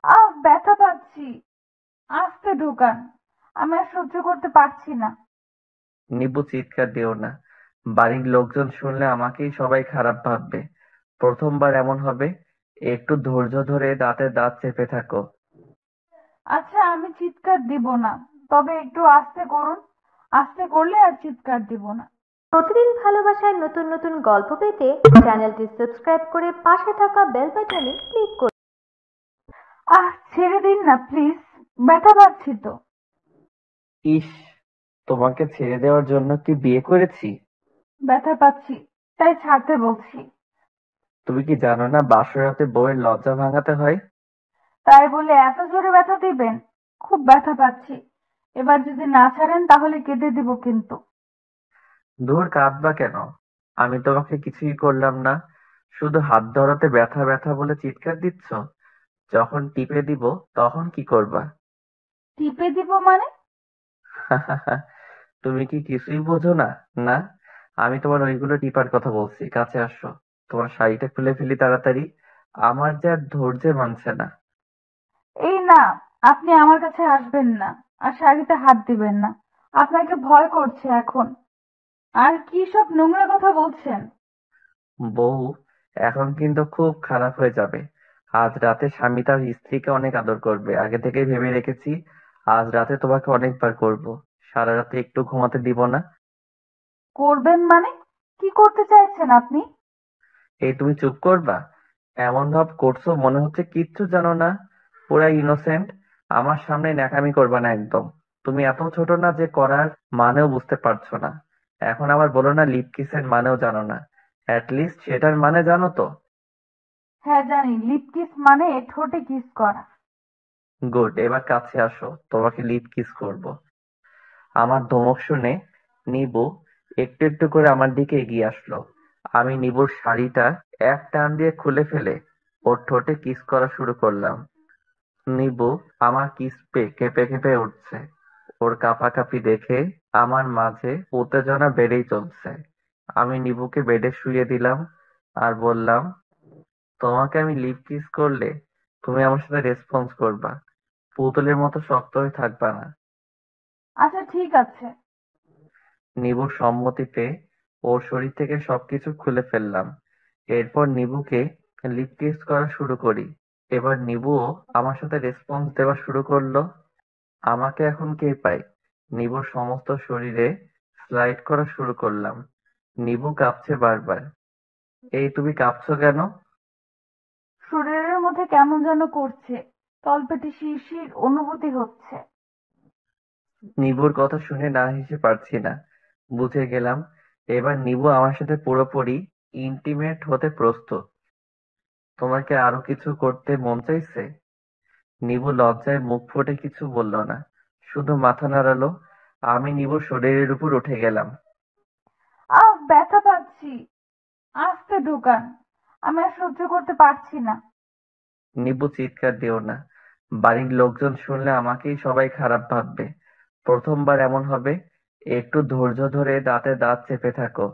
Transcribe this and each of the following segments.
ব্যথা পাচ্ছি। আস্তে ঢোকান। আমি আর সহ্য করতে পারছি না। নিবু, চিৎকার দিও না। বাড়ির লোকজন শুনলে আমাকেই সবাই খারাপ ভাববে। প্রথমবার এমন হবে। একটু ধৈর্য ধরে দাঁতে দাঁত চেপে থাকো। আচ্ছা, আমি চিৎকার দিব না, তবে একটু আস্তে করুন। আস্তে করলে আর চিৎকার দিব না। প্রতিদিন ভালোবাসায় নতুন নতুন গল্প পেতে চ্যানেলটি সাবস্ক্রাইব করে পাশে থাকা বেল বাটনে ক্লিক করুন। ছেড়ে দিন না প্লিজ। ব্যথা পাচ্ছি তো। ইস, তোমাকে ছেড়ে দেওয়ার জন্য কি বিয়ে করেছি? ব্যথা পাচ্ছি, তাই ছাড়তে বলছি। তুমি কি জানো না বাসর রাতে বউয়ের লজ্জা ভাঙাতে হয়? তাই বলে এত জোরে ব্যথা দিবেন? খুব ব্যথা পাচ্ছি। এবার যদি না ছাড়েন তাহলে কেটে দিব কিন্তু। ধুর, কাঁদবা কেন? আমি তোমাকে কিছুই করলাম না। শুধু হাত ধরাতে ব্যথা ব্যথা বলে চিৎকার দিচ্ছ। যখন টিপে দিব তখন কি করবা? টিপে দিব মানে? তুমি কি কিছুই বোঝো না? না, আমি তোমার ওইগুলো টিপার কথা বলছি। কাছে আসো। তোমার শাড়িটা খুলে ফেলি তাড়াতাড়ি। আমার যে আর ধৈর্য মানছে না। এই না, আপনি আমার কাছে আসবেন না। আর শাড়িতে হাত দিবেন না। আপনাকে ভয় করছে এখন। আর কি সব নোংরা কথা বলছেন? বউ, এখন কিন্তু খুব খারাপ হয়ে যাবে। আজ রাতে স্বামী তার স্ত্রীকে অনেক আদর করবে, আগে থেকেই ভেবে রেখেছি। আজ রাতে তোমাকে অনেকবার করব। সারা রাতে একটু ঘুমাতে দিব না। করবেন মানে? কি করতে চাইছেন আপনি? এই, তুমি চুপ করবা? এমন ভাব করছো মনে হচ্ছে কিচ্ছু জানো না। পুরা ইনোসেন্ট। আমার সামনে ন্যাকামি করবা না একদম। তুমি এত ছোট না যে করার মানেও বুঝতে পারছো না। এখন আবার বলো না লিপ কিসের মানেও জানো না। লিস্ট সেটার মানে জানো তো? হ্যাঁ জানি, লিপ কিস মানে ঠোঁটে কিস করা। গুড, এবার কাছে আসো, তোমাকে লিপ কিস করব। আমার ধমক শুনে নিবু একটু একটু করে আমার দিকে এগিয়ে আসলো। আমি নিবুর শাড়িটা এক টান দিয়ে খুলে ফেলে ওর ঠোঁটে কিস করা শুরু করলাম। নিবু আমার কিস পেয়ে কেঁপে কেঁপে উঠছে। ওর কাঁপাকাঁপি দেখে আমার মাঝে উত্তেজনা বেড়েই চলছে। আমি নিবুকে বেডে শুইয়ে দিলাম আর বললাম, তোমাকে আমি লিপ কিস করলে তুমি আমার সাথে রেসপন্স করবা। পুতুলের মতো শক্ত হয়ে থাকবা না। আচ্ছা ঠিক আছে। নিবুর সম্মতিতে ওর শরীর থেকে সবকিছু খুলে ফেললাম। এরপর নিবুকে লিপ কিস করা শুরু করি। এবার নিবুও আমার সাথে রেসপন্স দেওয়া শুরু করলো। আমাকে এখন কে পায়? নিবুর সমস্ত শরীরে স্লাইড করা শুরু করলাম। নিবু কাঁপছে বারবার। এই, তুমি কাঁপছো কেন? শরীরের মধ্যে কেমন যেন করছে। তলপেটে শিরশির অনুভূতি হচ্ছে। নিবুর কথা শুনে না হেসে পারছি না। বুঝে গেলাম এবার নিবু আমার সাথে পুরোপুরি ইন্টিমেট হতে প্রস্তুত। তোমার কি আরো কিছু করতে মন চাইছে? নিবু লজ্জায় মুখ ফুটে কিছু বলল না, শুধু মাথা নাড়ালো। আমি নিবুর শরীরের উপর উঠে গেলাম। ব্যথা পাচ্ছি। আস্তে ঢোকান। আমি আর সহ্য করতে পারছি না। নিবু, চিৎকার দিও না। বাড়ির লোকজন শুনলে আমাকেই সবাই খারাপ ভাববে। প্রথমবার এমন হবে। একটু ধৈর্য ধরে দাঁতে দাঁত চেপে থাকো।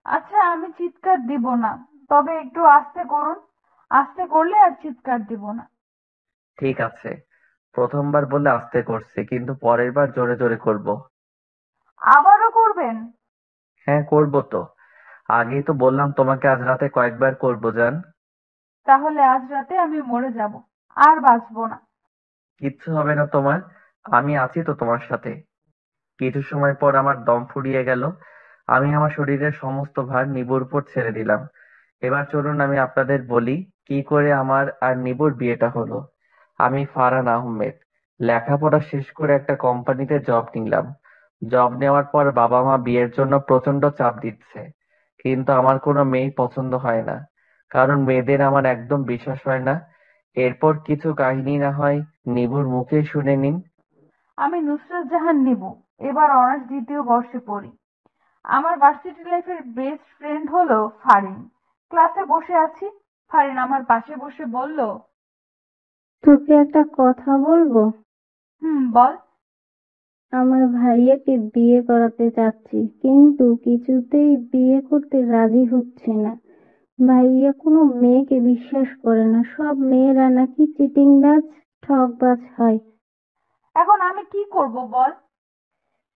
আচ্ছা, আমি চিৎকার দিব না, তবে একটু আস্তে করুন। আস্তে করলে আর চিৎকার দিব না। ঠিক আছে, প্রথমবার বললে আস্তে করছি, কিন্তু পরের বার জোরে জোরে করব। আবারও করবেন? হ্যাঁ, করব তো। আগেই তো বললাম তোমাকে আজ রাতে কয়েকবার করব জান। তাহলে আজ রাতে আমি মরে যাব। আর বাঁচবো না। কিচ্ছু হবে না তোমার। আমি আছি তো তোমার সাথে। কিছু সময় পর আমার দম ফুরিয়ে গেল। আমি আমার শরীরের সমস্ত ভার নিবুর উপর ছেড়ে দিলাম। এবার চলুন আমি আপনাদের বলি কি করে আমার আর নিবুর বিয়েটা হলো। আমি ফারহান আহমেদ। লেখাপড়া শেষ করে একটা কোম্পানিতে জব নিলাম। জব নেওয়ার পর বাবা মা বিয়ের জন্য প্রচন্ড চাপ দিচ্ছে। কিন্তু আমার কোনো মেয়েই পছন্দ হয় না। কারণ মেয়েদের আমার একদম বিশ্বাস হয় না। এরপর কিছু কাহিনী না হয় নিবুর মুখেই শুনে নিন। আমি নুসরাত জাহান নিবু। এবার অনার্স দ্বিতীয় বর্ষে পড়ি। আমার ভার্সিটি লাইফের বেস্ট ফ্রেন্ড হলো ফারিন। ক্লাসে বসে আছি। ফারিন আমার পাশে বসে বলল, তোকে একটা কথা বলবো? হুম, বল। আমার ভাইয়াকে বিয়ে করাতে চাচ্ছি, কিন্তু কিছুতেই বিয়ে করতে রাজি হচ্ছে না। ভাইয়া কোনো মেয়েকে বিশ্বাস করে না, সব মেয়েরা নাকি চিটিংবাজ, ঠকবাজ হয়। এখন আমি কি করব বল?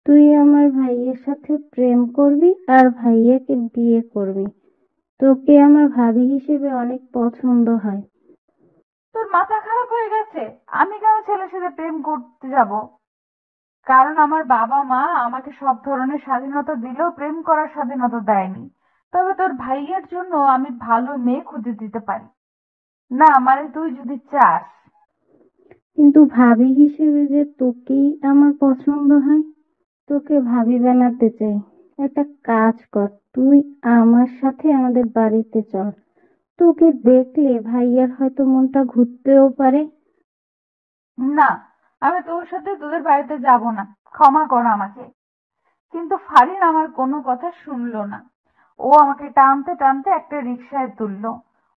তুই আমার ভাইয়ের সাথে প্রেম করবি আর ভাইয়াকে বিয়ে করবি। তোকে আমার ভাবি হিসেবে অনেক পছন্দ হয়। তোর মাথা খারাপ হয়ে গেছে? আমি কেন ছেলের সাথে প্রেম করতে যাব? কারণ আমার বাবা মা আমাকে সব ধরনের স্বাধীনতা দিলেও প্রেম করার স্বাধীনতা দেয়নি। তবে তোর ভাইয়ের জন্য আমি ভালো মেয়ে খুঁজে দিতে পারি। না মানে তুই যদি চাস। কিন্তু ভাবি হিসেবে যে তোকেই আমার পছন্দ হয়, তোকে ভাবি বানাতে চাই। একটা কাজ কর, তুই আমার সাথে আমাদের বাড়িতে চল। তোকে দেখলে ভাইয়ার হয়তো মনটা ঘুরতেও পারে। না, আমি তোর সাথে তোদের বাড়িতে যাব না। ক্ষমা কর আমাকে। কিন্তু ফারিন আমার কোনো কথা শুনলো না। ও আমাকে টানতে টানতে একটা রিকশায় তুললো,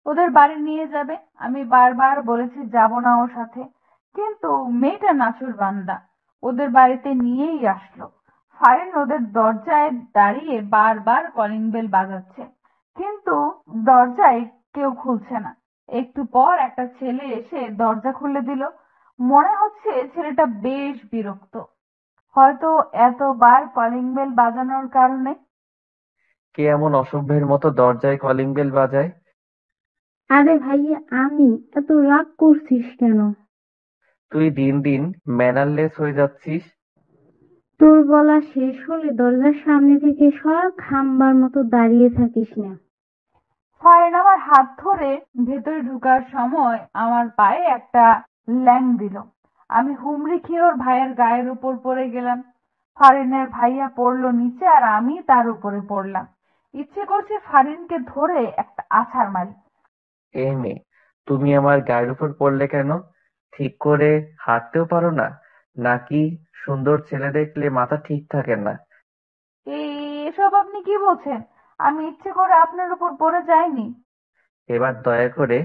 ওদের বাড়ি নিয়ে যাবে। আমি বারবার বলেছি যাব না ওর সাথে, কিন্তু মেয়েটা নাছোড়বান্দা ওদের বাড়িতে নিয়েই আসলো। ফারিন ওদের দরজায় দাঁড়িয়ে বারবার কলিং বেল বাজাচ্ছে, কিন্তু দরজায় কেউ খুলছে না। একটু পর একটা ছেলে এসে দরজা খুলে দিল। মনে হচ্ছে ছেলেটা বেশ বিরক্ত, হয়তো এতবার কলিং বেল বাজানোর কারণে। কে এমন অসভ্যের মতো দরজায় কলিং বেল বাজায়? আরে ভাইয়া আমি, এত রাগ করছিস কেন? তুই দিন দিন ম্যানারলেস হয়ে যাচ্ছিস। তোর বলা শেষ হলে দরজার সামনে থেকে সর, খাম্বার মতো দাঁড়িয়ে থাকিস না। ফারিন আমার হাত ধরে ভেতরে ঢোকার সময় আমার পায়ে একটা ল্যাং দিল। আমি হুমড়ি খেয়ে ওর ভাইয়ের গায়ের উপর পড়ে গেলাম। ফারিনের ভাইয়া পড়লো নিচে আর আমি তার উপরে পড়লাম। ইচ্ছে করছে ফারিনকে ধরে একটা আছাড় মারি। এই মেয়ে, তুমি আমার গায়ের উপর পড়লে কেন? ঠিক করে হাঁটতেও পারো না নাকি? সুন্দর ছেলে দেখলে মাথা ঠিক থাকে না? এই এসব আপনি কি বলছেন? আমি ইচ্ছে করে আপনার উপর পড়ে যাইনি। এবার দয়া করে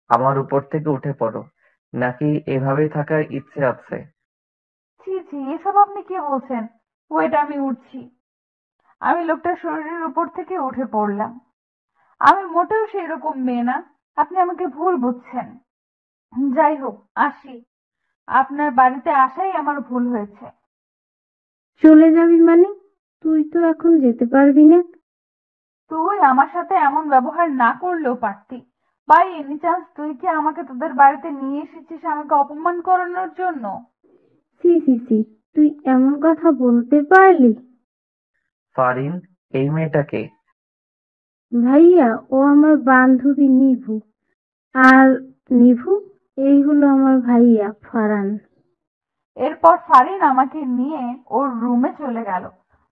আমার উপর থেকে উঠে পড়ো, নাকি এভাবেই থাকার ইচ্ছে আছে? ছি ছি, এসব আপনি কি বলছেন? ওয়েট, আমি উঠছি। আমি লোকটার শরীরের উপর থেকে উঠে পড়লাম। আমি মোটেও সেই রকম মেয়ে না, আপনি আমাকে ভুল বুঝছেন। যাই হোক, আসি। আপনার বাড়িতে আসাই আমার ভুল হয়েছে। চলে যাবি মানে? তুই তো এখন যেতে পারবি না। তুই আমার সাথে এমন ব্যবহার না করলেও পারতি। বাই এনি চান্স তুই কি আমাকে তোদের বাড়িতে নিয়ে এসেছিস আমাকে অপমান করানোর জন্য? সি সি সি, তুই এমন কথা বলতে পারলি? ফারিন, এই মেয়েটাকে? ভাইয়া, ও আমার বান্ধবী নিভু। আর নিভু, এই হলো আমার ভাইয়া ফারান। এরপর ফারিন আমাকে নিয়ে ওর রুমে চলে গেল।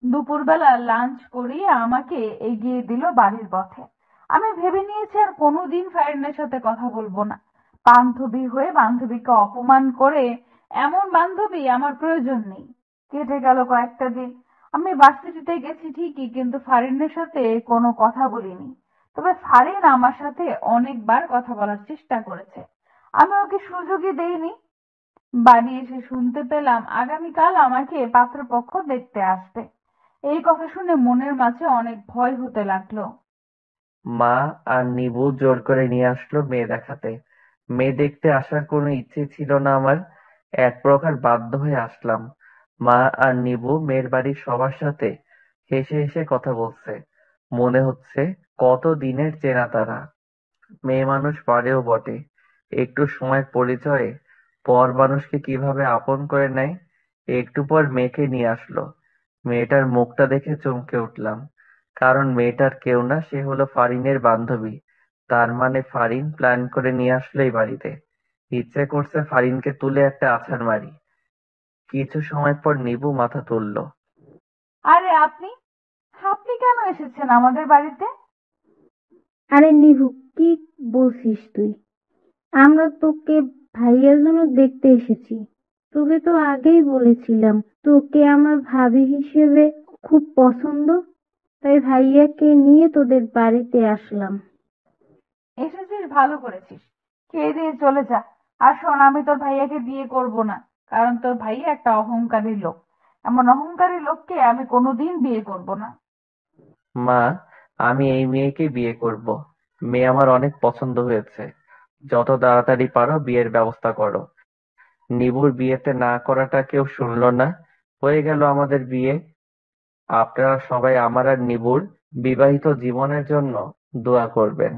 দুপুরবেলা লাঞ্চ করিয়ে আমাকে এগিয়ে দিল বাড়ির পথে। আমি ভেবে নিয়েছি আর কোনোদিন ফারিনের সাথে কথা বলবো না। বান্ধবী হয়ে বান্ধবীকে অপমান করে এমন বান্ধবী আমার প্রয়োজন নেই। কেটে গেল কয়েকটা দিন। আমি ভার্সিটিতে গেছি ঠিকই, কিন্তু ফারিনের সাথে কোনো কথা বলিনি। তবে ফারিন আমার সাথে অনেকবার কথা বলার চেষ্টা করেছে, আমি ওকে সুযোগই দেইনি। বাড়ি এসে শুনতে পেলাম আগামীকাল আমাকে পাত্রপক্ষ দেখতে আসবে। এই কথা শুনে মনের মাঝে অনেক ভয় হতে লাগলো। মা আর নিবু জোর করে নিয়ে আসলো মেয়ে দেখাতে। মেয়ে দেখতে আসার কোনো ইচ্ছে ছিল না আমার, এক প্রকার বাধ্য হয়ে আসলাম। মা আর নিবু মেয়ের বাড়ির সবার সাথে হেসে হেসে কথা বলছে। মনে হচ্ছে কত দিনের চেনা তারা। মেয়ে মানুষ পারেও বটে, একটু সময়ের পরিচয়ে পর মানুষকে কিভাবে আপন করে নেয়। একটু পর মেয়েকে নিয়ে আসলো। মেয়েটার মুখটা দেখে চমকে উঠলাম, কারণ মেয়েটার কেউ না, সে হলো ফারিনের বান্ধবী। তার মানে ফারিন প্ল্যান করে নিয়ে আসলো এই বাড়িতে। ইচ্ছে করছে ফারিনকে তুলে একটা আছাড় মারি। কিছু সময় পর নিবু মাথা তুললো। আরে আপনি আপনি কেন এসেছেন আমাদের বাড়িতে? আরে নিভু, কি বলছিস তুই? আমরা তোকে ভাইয়ার জন্য দেখতে এসেছি। তোকে তো আগেই বলেছিলাম তোকে আমার ভাবি হিসেবে খুব পছন্দ, তাই ভাইয়াকে নিয়ে তোদের বাড়িতে আসলাম। এসেছিস ভালো করেছিস, খেয়ে দিয়ে চলে যা। আর শোন, আমি তোর ভাইয়াকে বিয়ে করব না, কারণ তোর ভাইয়া একটা অহংকারী লোক। এমন অহংকারী লোককে আমি কোনোদিন বিয়ে করব না। মা, আমি এই মেয়েকে বিয়ে করব। মেয়ে আমার অনেক পছন্দ হয়েছে। যত তাড়াতাড়ি পারো বিয়ের ব্যবস্থা করো। নিবুর বিয়েতে না করাটা কেউ শুনলো না। হয়ে গেল আমাদের বিয়ে। আপনারা সবাই আমার আর নিবুর বিবাহিত জীবনের জন্য দোয়া করবেন।